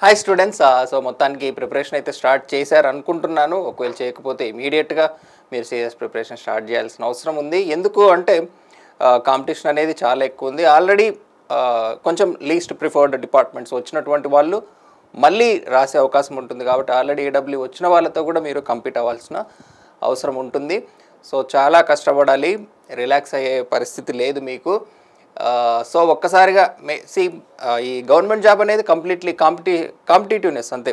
Hi students, so మొత్తానికి preparation అయితే start చేశారు అనుకుంటున్నాను. ఒకవేళ చేయకపోతే ఇమీడియట్గా మీరు సీరియస్ ప్రిపరేషన్ స్టార్ట్ చేయాల్సిన అవసరం ఉంది. ఎందుకు అంటే కాంపిటీషన్ అనేది చాలా ఎక్కువ ఉంది. ఆల్రెడీ కొంచెం లీస్ట్ ప్రిఫర్డ్ డిపార్ట్మెంట్స్ వచ్చినటువంటి వాళ్ళు మళ్ళీ రాసే అవకాశం ఉంటుంది. కాబట్టి ఆల్రెడీ ఏడబ్ల్యూ వచ్చిన వాళ్ళతో కూడా మీరు కంపీట్ అవ్వాల్సిన అవసరం ఉంటుంది. సో చాలా కష్టపడాలి, రిలాక్స్ అయ్యే పరిస్థితి లేదు మీకు. సో ఒక్కసారిగా ఈ గవర్నమెంట్ జాబ్ అనేది కంప్లీట్లీ కాంపిటేటివ్నెస్ అంతే.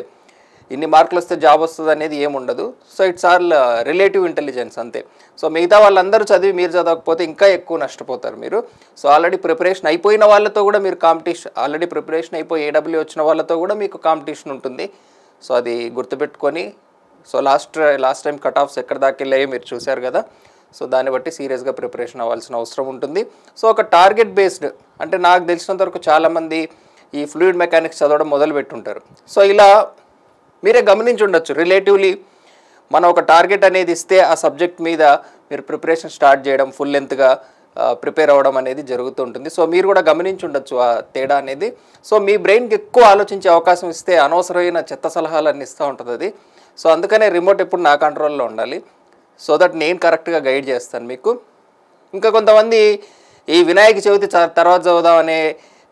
ఇన్ని మార్కులు వస్తే జాబ్ వస్తుంది అనేది ఏముండదు. So it's all relative intelligence అంతే. సో మిగతా వాళ్ళందరూ చదివి మీరు చదవకపోతే ఇంకా ఎక్కువ నష్టపోతారు మీరు. సో ఆల్రెడీ ప్రిపరేషన్ అయిపోయిన వాళ్ళతో కూడా మీరు ఆల్రెడీ ప్రిపరేషన్ అయిపోయి ఏడబ్ల్యూ వచ్చిన వాళ్ళతో కూడా మీకు కాంపిటీషన్ ఉంటుంది. సో అది గుర్తుపెట్టుకొని, so last time cut offs ఎక్కడ దాకా వెళ్ళాయో మీరు చూశారు కదా. సో దాన్ని బట్టి సీరియస్గా ప్రిపరేషన్ అవ్వాల్సిన అవసరం ఉంటుంది. సో ఒక టార్గెట్ బేస్డ్, అంటే నాకు తెలిసినంత వరకు చాలామంది ఈ ఫ్లూయిడ్ మెకానిక్స్ చదవడం మొదలు పెట్టుంటారు. సో ఇలా మీరే గమనించి ఉండొచ్చు, రిలేటివ్లీ మనం ఒక టార్గెట్ అనేది ఇస్తే ఆ సబ్జెక్ట్ మీద మీరు ప్రిపరేషన్ స్టార్ట్ చేయడం, ఫుల్ లెంత్గా ప్రిపేర్ అవ్వడం అనేది జరుగుతూ ఉంటుంది. సో మీరు కూడా గమనించి ఉండొచ్చు ఆ తేడా అనేది. సో మీ బ్రెయిన్కి ఎక్కువ ఆలోచించే అవకాశం ఇస్తే అనవసరమైన చెత్త సలహాలన్నీ ఇస్తూ ఉంటుంది అది. సో అందుకనే రిమోట్ ఎప్పుడు నా కంట్రోల్లో ఉండాలి, సో దట్ నేను కరెక్ట్గా గైడ్ చేస్తాను మీకు. ఇంకా కొంతమంది ఈ వినాయక చవితి తర్వాత చదువుదామనే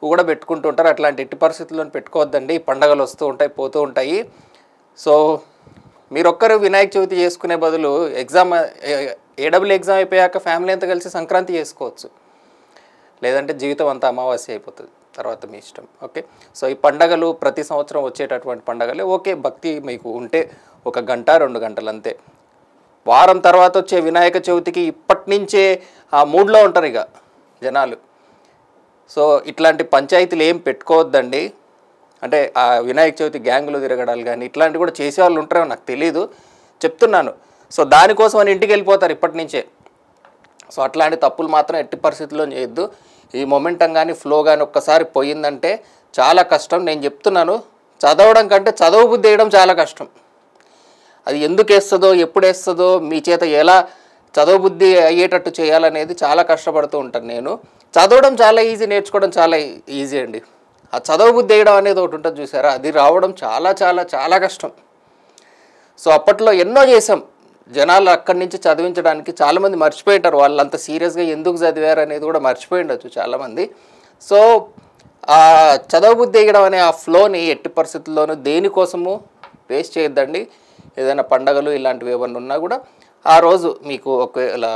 కూడా పెట్టుకుంటూ ఉంటారు. అట్లాంటి ఎట్టి పరిస్థితుల్లో పెట్టుకోవద్దండి. పండగలు వస్తూ ఉంటాయి, పోతూ ఉంటాయి. సో మీరొక్కరు వినాయక చవితి చేసుకునే బదులు ఏడబ్ల్యూ ఎగ్జామ్ అయిపోయాక ఫ్యామిలీ అంతా కలిసి సంక్రాంతి చేసుకోవచ్చు. లేదంటే జీవితం అంతా అమావాస్య అయిపోతుంది, తర్వాత మీ ఇష్టం. ఓకే, సో ఈ పండగలు ప్రతి సంవత్సరం వచ్చేటటువంటి పండగలే. ఓకే, భక్తి మీకు ఉంటే 1 గంట 2 గంటలు అంతే. వారం తర్వాత వచ్చే వినాయక చవితికి ఇప్పటి నుంచే ఆ మూడ్లో ఉంటారు ఇక జనాలు. సో ఇట్లాంటి పంచాయతీలు ఏం పెట్టుకోవద్దండి. అంటే ఆ వినాయక చవితి గ్యాంగులు తిరగడాలు కానీ ఇట్లాంటివి కూడా చేసేవాళ్ళు ఉంటారో నాకు తెలీదు, చెప్తున్నాను. సో దానికోసం అని ఇంటికి వెళ్ళిపోతారు ఇప్పటి నుంచే. సో అట్లాంటి తప్పులు మాత్రం ఎట్టి పరిస్థితుల్లో చేయొద్దు. ఈ మొమెంటం కానీ ఫ్లో కానీ ఒక్కసారి పోయిందంటే చాలా కష్టం. నేను చెప్తున్నాను, చదవడం కంటే చదవ బుద్ధి వేయడం చాలా కష్టం. అది ఎందుకు వేస్తుందో, ఎప్పుడు వేస్తుందో, మీ చేత ఎలా చదవ బుద్ధి అయ్యేటట్టు చేయాలనేది చాలా కష్టపడుతూ ఉంటాను నేను. చదవడం చాలా ఈజీ, నేర్చుకోవడం చాలా ఈజీ అండి. ఆ చదవ బుద్ధి వేయడం అనేది ఒకటి ఉంటుంది చూసారా, అది రావడం చాలా చాలా చాలా కష్టం. సో అప్పట్లో ఎన్నో చేసాం, జనాలు అక్కడి నుంచి చదివించడానికి. చాలామంది మర్చిపోయింటారు, వాళ్ళు అంత సీరియస్గా ఎందుకు చదివారు అనేది కూడా మర్చిపోయి ఉండొచ్చు చాలామంది. సో ఆ చదవ బుద్ధి వేయడం అనే ఆ ఫ్లోని ఎట్టి పరిస్థితుల్లోనూ దేనికోసము వేస్ట్ చేయొద్దండి. ఏదైనా పండగలు ఇలాంటివి ఏమన్నా ఉన్నా కూడా ఆ రోజు మీకు ఒకవేళ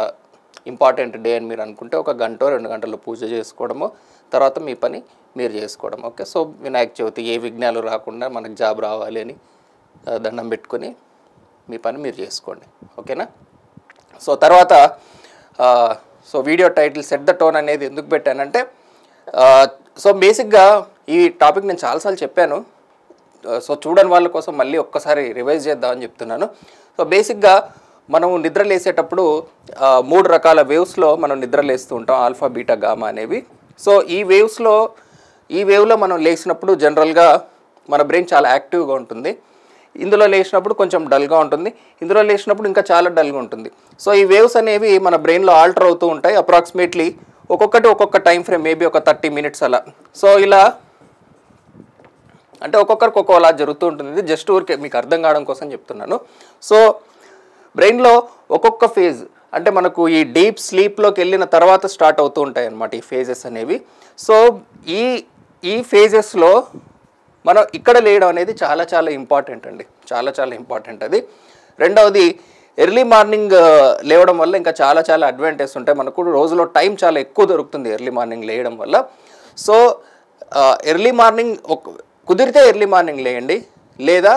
ఇంపార్టెంట్ డే అని మీరు అనుకుంటే 1 గంట 2 గంటలు పూజ చేసుకోవడము, తర్వాత మీ పని మీరు చేసుకోవడం. ఓకే, సో వినాయక చవితి ఏ విఘ్నాలు రాకుండా మనకు జాబ్ రావాలి అని దండం పెట్టుకొని మీ పని మీరు చేసుకోండి. ఓకేనా. సో తర్వాత so video title set the tone అనేది ఎందుకు పెట్టానంటే, సో బేసిక్గా ఈ టాపిక్ నేను చాలాసార్లు చెప్పాను. సో చూడని వాళ్ళ కోసం మళ్ళీ ఒక్కసారి రివైజ్ చేద్దామని చెప్తున్నాను. సో బేసిక్గా మనం నిద్ర లేసేటప్పుడు 3 రకాల వేవ్స్లో మనం నిద్ర లేస్తూ ఉంటాం, ఆల్ఫా బీటా గామా అనేవి. సో ఈ వేవ్లో మనం లేచినప్పుడు జనరల్గా మన బ్రెయిన్ చాలా యాక్టివ్గా ఉంటుంది. ఇందులో లేచినప్పుడు కొంచెం డల్గా ఉంటుంది, ఇందులో లేచినప్పుడు ఇంకా చాలా డల్గా ఉంటుంది. సో ఈ వేవ్స్ అనేవి మన బ్రెయిన్లో ఆల్టర్ అవుతూ ఉంటాయి. అప్రాక్సిమేట్లీ ఒక్కొక్క టైం ఫ్రేమ్, మేబీ ఒక 30 మినిట్స్ అలా. సో ఇలా అంటే ఒక్కొక్కరికి ఒక్కోలా జరుగుతూ ఉంటుంది. ఇది జస్ట్ ఊరికే మీకు అర్థం కావడం కోసం చెప్తున్నాను. సో బ్రెయిన్లో ఒక్కొక్క ఫేజ్, అంటే మనకు ఈ డీప్ స్లీప్లోకి వెళ్ళిన తర్వాత స్టార్ట్ అవుతూ ఉంటాయి అన్నమాట ఈ ఫేజెస్ అనేవి. సో ఈ ఫేజెస్లో మనం ఇక్కడ లేయడం అనేది చాలా చాలా ఇంపార్టెంట్ అండి, చాలా చాలా ఇంపార్టెంట్ అది. రెండవది, ఎర్లీ మార్నింగ్ లేవడం వల్ల ఇంకా చాలా చాలా అడ్వాంటేజ్ ఉంటాయి మనకు. రోజులో టైం చాలా ఎక్కువ దొరుకుతుంది ఎర్లీ మార్నింగ్ లేయడం వల్ల. సో ఎర్లీ మార్నింగ్ కుదిరితే ఎర్లీ మార్నింగ్ లేయండి, లేదా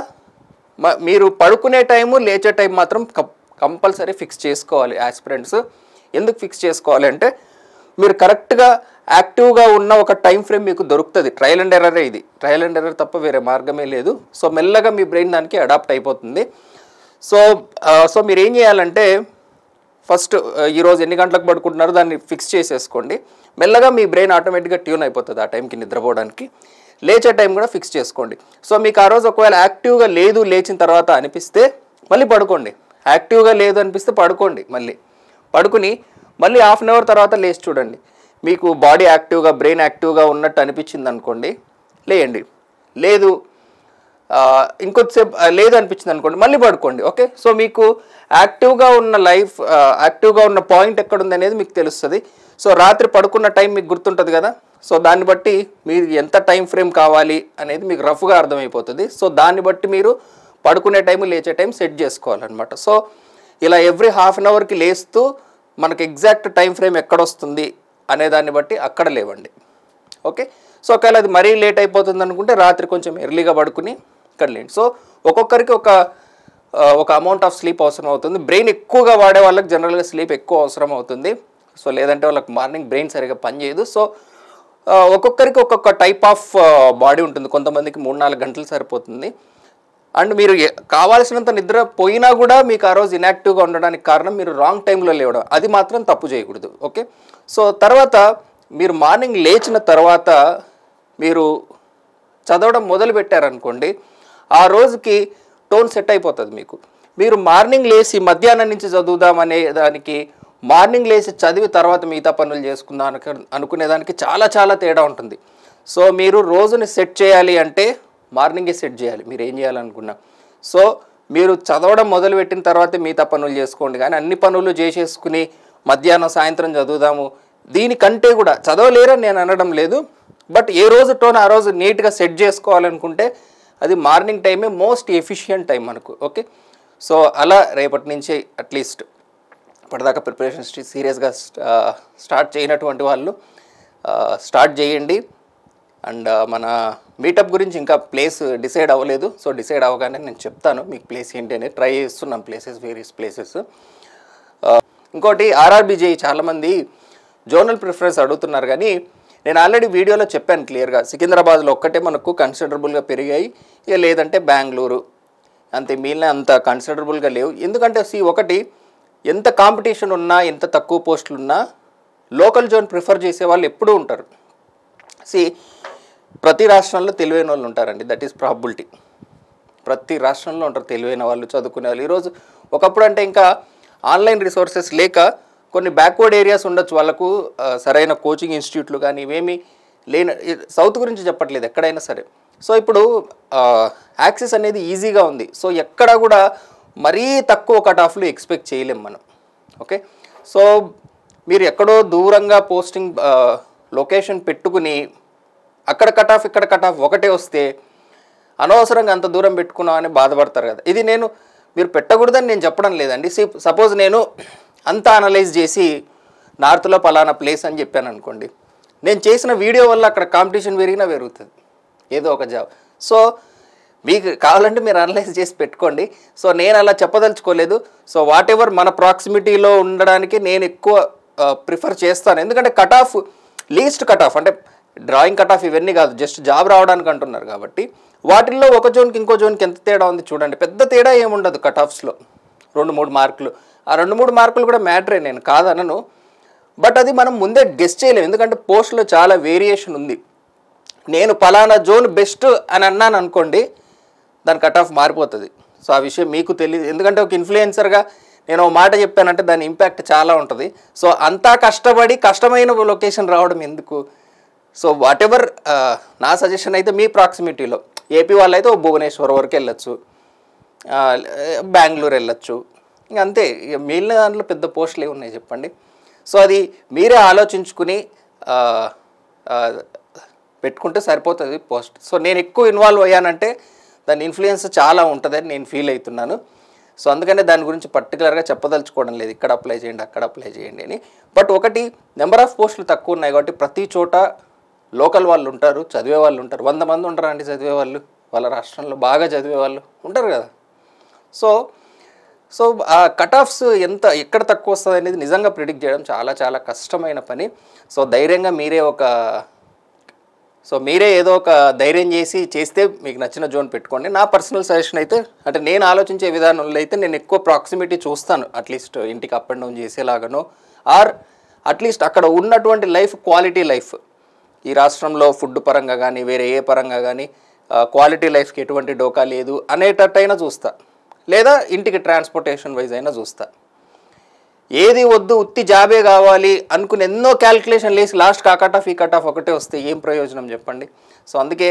మీరు పడుకునే టైము లేచే టైం మాత్రం కంపల్సరీ ఫిక్స్ చేసుకోవాలి యాస్పిరెంట్స్. ఎందుకు ఫిక్స్ చేసుకోవాలి అంటే, మీరు కరెక్ట్గా యాక్టివ్గా ఉన్న ఒక టైం ఫ్రేమ్ మీకు దొరుకుతుంది. ట్రయల్ అండ్ ఎర్రరే ఇది, ట్రయల్ అండ్ ఎర్రర్ తప్ప వేరే మార్గమే లేదు. సో మెల్లగా మీ బ్రెయిన్ దానికి అడాప్ట్ అయిపోతుంది. సో మీరు ఏం చేయాలంటే, ఫస్ట్ ఈరోజు ఎన్ని గంటలకు పడుకుంటున్నారో దాన్ని ఫిక్స్ చేసేసుకోండి. మెల్లగా మీ బ్రెయిన్ ఆటోమేటిక్గా ట్యూన్ అయిపోతుంది ఆ టైంకి నిద్రపోవడానికి. లేచే టైం కూడా ఫిక్స్ చేసుకోండి. సో మీకు ఆ రోజు ఒకవేళ యాక్టివ్గా లేదు లేచిన తర్వాత అనిపిస్తే మళ్ళీ పడుకోండి, యాక్టివ్గా లేదు అనిపిస్తే పడుకోండి, మళ్ళీ పడుకుని మళ్ళీ హాఫ్ అన్ అవర్ తర్వాత లేచి చూడండి. మీకు బాడీ యాక్టివ్గా, బ్రెయిన్ యాక్టివ్గా ఉన్నట్టు అనిపించింది అనుకోండి, లేయండి. లేదు ఇంకొద్దిసేపు లేదు అనిపించింది అనుకోండి, మళ్ళీ పడుకోండి. ఓకే, సో మీకు యాక్టివ్గా ఉన్న లైఫ్, యాక్టివ్గా ఉన్న పాయింట్ ఎక్కడుంది అనేది మీకు తెలుస్తుంది. సో రాత్రి పడుకున్న టైం మీకు గుర్తుంటుంది కదా, సో దాన్ని బట్టి మీరు ఎంత టైం ఫ్రేమ్ కావాలి అనేది మీకు రఫ్గా అర్థమైపోతుంది. సో దాన్ని బట్టి మీరు పడుకునే టైం, లేచే టైం సెట్ చేసుకోవాలన్నమాట. సో ఇలా ఎవ్రీ హాఫ్ అన్ అవర్కి లేస్తూ మనకు ఎగ్జాక్ట్ టైం ఫ్రేమ్ ఎక్కడొస్తుంది అనే దాన్ని బట్టి అక్కడ లేవండి. ఓకే, సో ఒకవేళ అది మరీ లేట్ అయిపోతుంది అనుకుంటే రాత్రి కొంచెం ఎర్లీగా పడుకుని ఇక్కడ లేండి. సో ఒక్కొక్కరికి ఒక అమౌంట్ ఆఫ్ స్లీప్ అవసరం అవుతుంది. బ్రెయిన్ ఎక్కువగా వాడే వాళ్ళకి జనరల్గా స్లీప్ ఎక్కువ అవసరం అవుతుంది. సో లేదంటే వాళ్ళకి మార్నింగ్ బ్రెయిన్ సరిగా పనిచేయదు. సో ఒక్కొక్కరికి ఒక్కొక్క టైప్ ఆఫ్ బాడీ ఉంటుంది. కొంతమందికి 3-4 గంటలు సరిపోతుంది. అండ్ మీరు కావాల్సినంత నిద్ర పోయినా కూడా మీకు ఆ రోజు ఇన్యాక్టివ్గా ఉండడానికి కారణం మీరు రాంగ్ టైంలో లేవడం. అది మాత్రం తప్పు చేయకూడదు. ఓకే, సో తర్వాత మీరు మార్నింగ్ లేచిన తర్వాత మీరు చదవడం మొదలు పెట్టారనుకోండి, ఆ రోజుకి టోన్ సెట్ అయిపోతుంది మీకు. మీరు మార్నింగ్ లేచి మధ్యాహ్నం నుంచి చదువుదామనే దానికి, మార్నింగ్ లేచి చదివి తర్వాత మిగతా పనులు చేసుకుందాం అనుకునేదానికి చాలా చాలా తేడా ఉంటుంది. సో మీరు రోజుని సెట్ చేయాలి అంటే మార్నింగే సెట్ చేయాలి మీరు ఏం చేయాలనుకున్నా. సో మీరు చదవడం మొదలుపెట్టిన తర్వాత మిగతా పనులు చేసుకోండి, కానీ అన్ని పనులు చేసేసుకుని మధ్యాహ్నం సాయంత్రం చదువుదాము దీనికంటే కూడా చదవలేరని నేను అనడం లేదు. బట్ ఏ రోజు టోన్ ఆ రోజు నీట్గా సెట్ చేసుకోవాలనుకుంటే అది మార్నింగ్ టైమే మోస్ట్ ఎఫిషియంట్ టైం మనకు. ఓకే, సో అలా రేపటి నుంచి అట్లీస్ట్ ఇప్పటిదాకా ప్రిపరేషన్ సీరియస్గా స్టార్ట్ చేయనటువంటి వాళ్ళు స్టార్ట్ చేయండి. అండ్ మన మీటప్ గురించి ఇంకా ప్లేస్ డిసైడ్ అవ్వలేదు. సో డిసైడ్ అవ్వగానే నేను చెప్తాను మీకు ప్లేస్ ఏంటి అనేది. ట్రై చేస్తున్నాం ప్లేసెస్, వేరియస్ ప్లేసెస్. ఇంకోటి RRBJ చాలామంది జోనల్ ప్రిఫరెన్స్ అడుగుతున్నారు, కానీ నేను ఆల్రెడీ వీడియోలో చెప్పాను క్లియర్గా. సికింద్రాబాద్లో ఒక్కటే మనకు కన్సిడరబుల్గా పెరిగాయి, ఇక లేదంటే బెంగళూరు అంతే, మిగిలిన అంత కన్సిడరబుల్గా లేవు. ఎందుకంటే ఒకటి ఎంత కాంపిటీషన్ ఉన్నా, ఎంత తక్కువ పోస్టులు ఉన్నా లోకల్ జోన్ ప్రిఫర్ చేసే వాళ్ళు ఎప్పుడూ ఉంటారు. ప్రతి రాష్ట్రంలో తెలివైన వాళ్ళు ఉంటారండి, దట్ ఈస్ ప్రాబిలిటీ. ప్రతి రాష్ట్రంలో ఉంటారు తెలివైన వాళ్ళు, చదువుకునే వాళ్ళు. ఈరోజు ఒకప్పుడు అంటే ఇంకా ఆన్లైన్ రిసోర్సెస్ లేక కొన్ని బ్యాక్వర్డ్ ఏరియాస్ ఉండొచ్చు, వాళ్ళకు సరైన కోచింగ్ ఇన్స్టిట్యూట్లు కానీ ఇవేమీ లేని. సౌత్ గురించి చెప్పట్లేదు, ఎక్కడైనా సరే. సో ఇప్పుడు యాక్సెస్ అనేది ఈజీగా ఉంది. సో ఎక్కడ కూడా మరీ తక్కువ కట్ ఆఫ్లు ఎక్స్పెక్ట్ చేయలేం మనం. ఓకే, సో మీరు ఎక్కడో దూరంగా పోస్టింగ్ లొకేషన్ పెట్టుకుని అక్కడ కట్ ఆఫ్ ఇక్కడ కట్ ఆఫ్ ఒకటే వస్తే అనవసరంగా అంత దూరం పెట్టుకున్నామని బాధపడతారు కదా. ఇది మీరు పెట్టకూడదని నేను చెప్పడం లేదండి. సపోజ్ నేను అంతా అనలైజ్ చేసి నార్త్లో పలానా ప్లేస్ అని చెప్పాను అనుకోండి, నేను చేసిన వీడియో వల్ల అక్కడ కాంపిటీషన్ పెరిగినా పెరుగుతుంది ఏదో ఒక జాబ్. సో మీకు కావాలంటే మీరు అనలైజ్ చేసి పెట్టుకోండి. సో నేను అలా చెప్పదలుచుకోలేదు. సో వాట్ ఎవర్ మన ప్రాక్సిమిటీలో ఉండడానికి నేను ఎక్కువ ప్రిఫర్ చేస్తాను. ఎందుకంటే cut off, least cut off అంటే డ్రాయింగ్ కట్ ఆఫ్ ఇవన్నీ కాదు, జస్ట్ జాబ్ రావడానికి అంటున్నారు కాబట్టి వాటిల్లో ఒక జోన్కి ఇంకో జోన్కి ఎంత తేడా ఉంది చూడండి. పెద్ద తేడా ఏముండదు కట్ ఆఫ్స్లో, 2-3 మార్కులు. ఆ 2-3 మార్కులు కూడా మ్యాటరే, నేను కాదనను. బట్ అది మనం ముందే గెస్ చేయలేము, ఎందుకంటే పోస్ట్లో చాలా వేరియేషన్ ఉంది. నేను పలానా జోన్ బెస్ట్ అని అన్నాను అనుకోండి, దాని కట్ ఆఫ్ మారిపోతుంది. సో ఆ విషయం మీకు తెలియదు, ఎందుకంటే ఒక ఇన్ఫ్లుయెన్సర్గా నేను ఒక మాట చెప్పానంటే దాని ఇంపాక్ట్ చాలా ఉంటుంది. సో అంతా కష్టపడి కష్టమైన లొకేషన్ రావడం ఎందుకు? సో వాట్ ఎవర్ నా సజెషన్ అయితే మీ ప్రాక్సిమిటీలో ఏపీ వాళ్ళు అయితే భువనేశ్వర్ వరకు వెళ్ళొచ్చు, బెంగళూరు వెళ్ళొచ్చు, ఇంక అంతే. ఇక మిగిలిన దాంట్లో పెద్ద పోస్టులు ఉన్నాయి చెప్పండి. సో అది మీరే ఆలోచించుకుని పెట్టుకుంటే సరిపోతుంది పోస్ట్. సో నేను ఎక్కువ ఇన్వాల్వ్ అయ్యానంటే దాని ఇన్ఫ్లుయెన్స్ చాలా ఉంటుందని నేను ఫీల్ అవుతున్నాను. సో అందుకనే దాని గురించి పర్టికులర్గా చెప్పదలుచుకోవడం లేదు, ఇక్కడ అప్లై చేయండి అక్కడ అప్లై చేయండి అని. బట్ ఒకటి, నెంబర్ ఆఫ్ పోస్టులు తక్కువ ఉన్నాయి కాబట్టి ప్రతి చోట లోకల్ వాళ్ళు ఉంటారు, చదివే వాళ్ళు ఉంటారు. 100 మంది ఉంటారు అండి చదివే వాళ్ళు, వాళ్ళ రాష్ట్రంలో బాగా చదివే వాళ్ళు ఉంటారు కదా. సో ఆ కట్ ఆఫ్స్ ఎక్కడ తక్కువ వస్తుంది అనేది నిజంగా ప్రిడిక్ట్ చేయడం చాలా చాలా కష్టమైన పని. సో ధైర్యంగా మీరే ఏదో ఒక ధైర్యం చేస్తే మీకు నచ్చిన జోన్ పెట్టుకోండి. నా పర్సనల్ సజెషన్ అయితే, అంటే నేను ఆలోచించే విధానంలో అయితే నేను ఎక్కువ ప్రాక్సిమిటీ చూస్తాను, అట్లీస్ట్ ఇంటికి అప్ అండ్ డౌన్ చేసేలాగానో, ఆర్ అట్లీస్ట్ అక్కడ ఉన్నటువంటి లైఫ్, క్వాలిటీ లైఫ్, ఈ రాష్ట్రంలో ఫుడ్ పరంగా కానీ వేరే ఏ పరంగా కానీ క్వాలిటీ లైఫ్కి ఎటువంటి డోకా లేదు అనేటట్టయినా చూస్తా, లేదా ఇంటికి ట్రాన్స్పోర్టేషన్ వైజ్ అయినా చూస్తా. ఏది వద్దు, ఉత్తి జాబే కావాలి అనుకుని ఎన్నో క్యాల్కులేషన్ లేసి లాస్ట్ ఆ కట్ ఆఫ్ ఈ కట్ ఆఫ్ ఒకటే వస్తే ఏం ప్రయోజనం చెప్పండి. సో అందుకే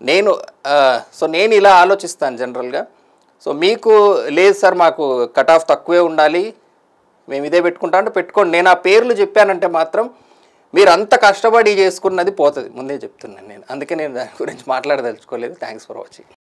నేను ఇలా ఆలోచిస్తాను జనరల్గా. సో మీకు లేదు సార్ మాకు కట్ ఆఫ్ తక్కువే ఉండాలి, మేము ఇదే పెట్టుకుంటా అంటే పెట్టుకోండి. నేను ఆ పేర్లు చెప్పానంటే మాత్రం మీరు అంత కష్టపడి చేసుకున్నది పోతుంది, ముందే చెప్తున్నాను నేను. అందుకే నేను దాని గురించి మాట్లాడదలుచుకోలేదు. Thanks for watching.